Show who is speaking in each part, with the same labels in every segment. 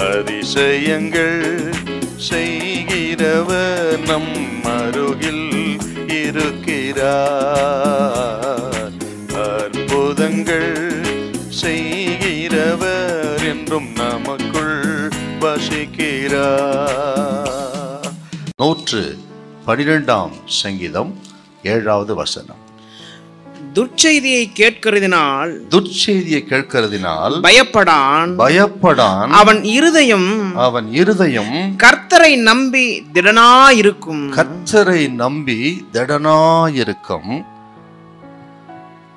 Speaker 1: அதிசயங்கள் செய்கிறவர் நம் அருகில் இருக்கிறார். அற்புதங்கள் செய்கிறவர் என்றும் நமக்குள் வசிக்கிறார். 112 சங்கீதம் 7வது வசனம்.
Speaker 2: துர்ச்செய்தியை கேட்கிறதினால்
Speaker 1: பயப்படான்.
Speaker 2: அவன் இருதயம் கர்த்தரை நம்பி திடனாயிருக்கும்.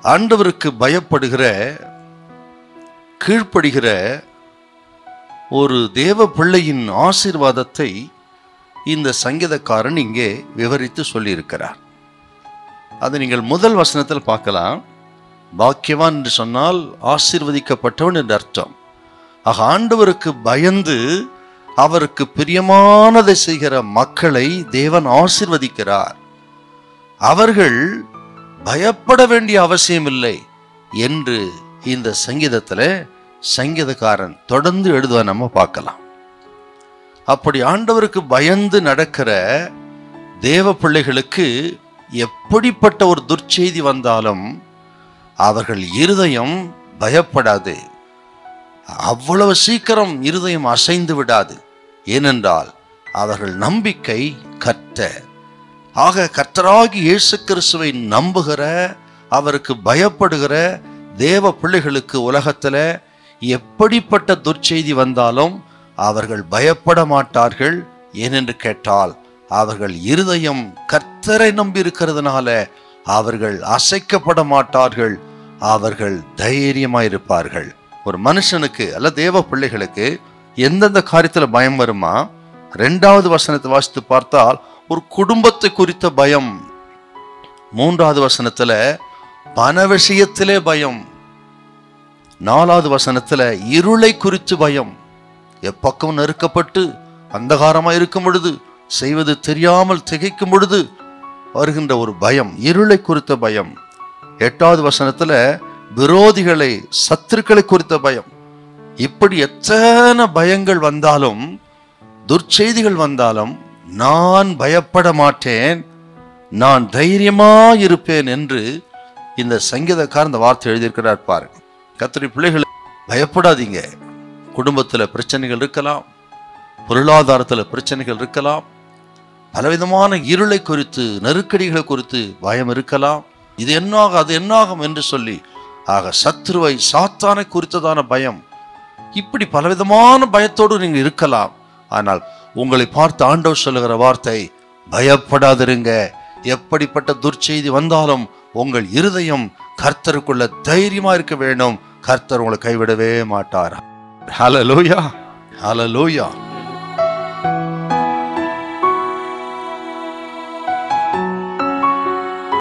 Speaker 1: ஆண்டவருக்கு பயப்படுகிற, கீழ்ப்படுகிற ஒரு தேவ பிள்ளையின் ஆசீர்வாதத்தை இந்த சங்கீதக்காரன் இங்கே விவரித்து சொல்லியிருக்கிறார். அதை நீங்கள் முதல் வசனத்தில் பார்க்கலாம். பாக்கியவான் என்று சொன்னால் ஆசீர்வதிக்கப்பட்டவன் என்று அர்த்தம். ஆக ஆண்டவருக்கு பயந்து அவருக்கு பிரியமானதை செய்கிற மக்களை தேவன் ஆசீர்வதிக்கிறார். அவர்கள் பயப்பட வேண்டிய அவசியம் இல்லை என்று இந்த சங்கீதத்தில் சங்கீதக்காரன் தொடர்ந்து எழுதுவ நம்ம பார்க்கலாம். அப்படி ஆண்டவருக்கு பயந்து நடக்கிற தேவ பிள்ளைகளுக்கு எப்படிப்பட்ட ஒரு துர்ச்செய்தி வந்தாலும் அவர்கள் இருதயம் பயப்படாது. அவ்வளவு சீக்கிரம் இருதயம் அசைந்து விடாது. ஏனென்றால் அவர்கள் நம்பிக்கை கர்த்தர். ஆக கர்த்தராகி இயேசு கிறிஸ்துவை நம்புகிற, அவருக்கு பயப்படுகிற தேவ பிள்ளைகளுக்கு உலகத்தில் எப்படிப்பட்ட துர்ச்செய்தி வந்தாலும் அவர்கள் பயப்பட மாட்டார்கள். ஏனென்று கேட்டால் அவர்கள் இருதயம் கர்த்தரை நம்பி இருக்கிறதுனால அவர்கள் அசைக்கப்பட மாட்டார்கள். அவர்கள் தைரியமாயிருப்பார்கள். ஒரு மனுஷனுக்கு அல்ல தேவ பிள்ளைகளுக்கு எந்தெந்த காரியத்தில் பயம் வருமா? 2வது வசனத்தை வாசித்து பார்த்தால் ஒரு குடும்பத்தை குறித்த பயம். 3வது வசனத்துல பண விஷயத்திலே பயம். 4வது வசனத்துல இருளை குறித்து பயம். எப்பக்கம் நெருக்கப்பட்டு அந்தகாரமா இருக்கும் பொழுது, செய்வது தெரியாமல் திகைக்கும் பொழுது வருகின்ற ஒரு பயம், இருளை குறித்த பயம். 8வது வசனத்துல விரோதிகளை, சத்துருக்களை குறித்த பயம். இப்படி எத்தனை பயங்கள் வந்தாலும், துர்ச்செய்திகள் வந்தாலும் நான் பயப்பட மாட்டேன், நான் தைரியமா இருப்பேன் என்று இந்த சங்கீதக்காரர் இந்த வார்த்தை எழுதியிருக்கிறார். பாருங்க, கர்த்தருடைய பிள்ளைகளை பயப்படாதீங்க. குடும்பத்துல பிரச்சனைகள் இருக்கலாம், பொருளாதாரத்துல பிரச்சனைகள் இருக்கலாம், பலவிதமான இருளை குறித்து, நெருக்கடிகளை குறித்து பயம் இருக்கலாம். இது என்னாகும், அது என்னாகும் என்று சொல்லி, ஆக சத்ருவை, சாத்தானை குறித்ததான பயம். இப்படி பலவிதமான பயத்தோடு நீங்க இருக்கலாம். ஆனால் உங்களை பார்த்து ஆண்டவர் சொல்லுகிற வார்த்தை, பயப்படாதிருங்க. எப்படிப்பட்ட துர்ச்செய்தி வந்தாலும் உங்கள் இருதயம் கர்த்தருக்குள்ள தைரியமா இருக்க வேண்டும். கர்த்தர் உங்களை கைவிடவே மாட்டார். ஹல்லேலூயா, ஹல்லேலூயா.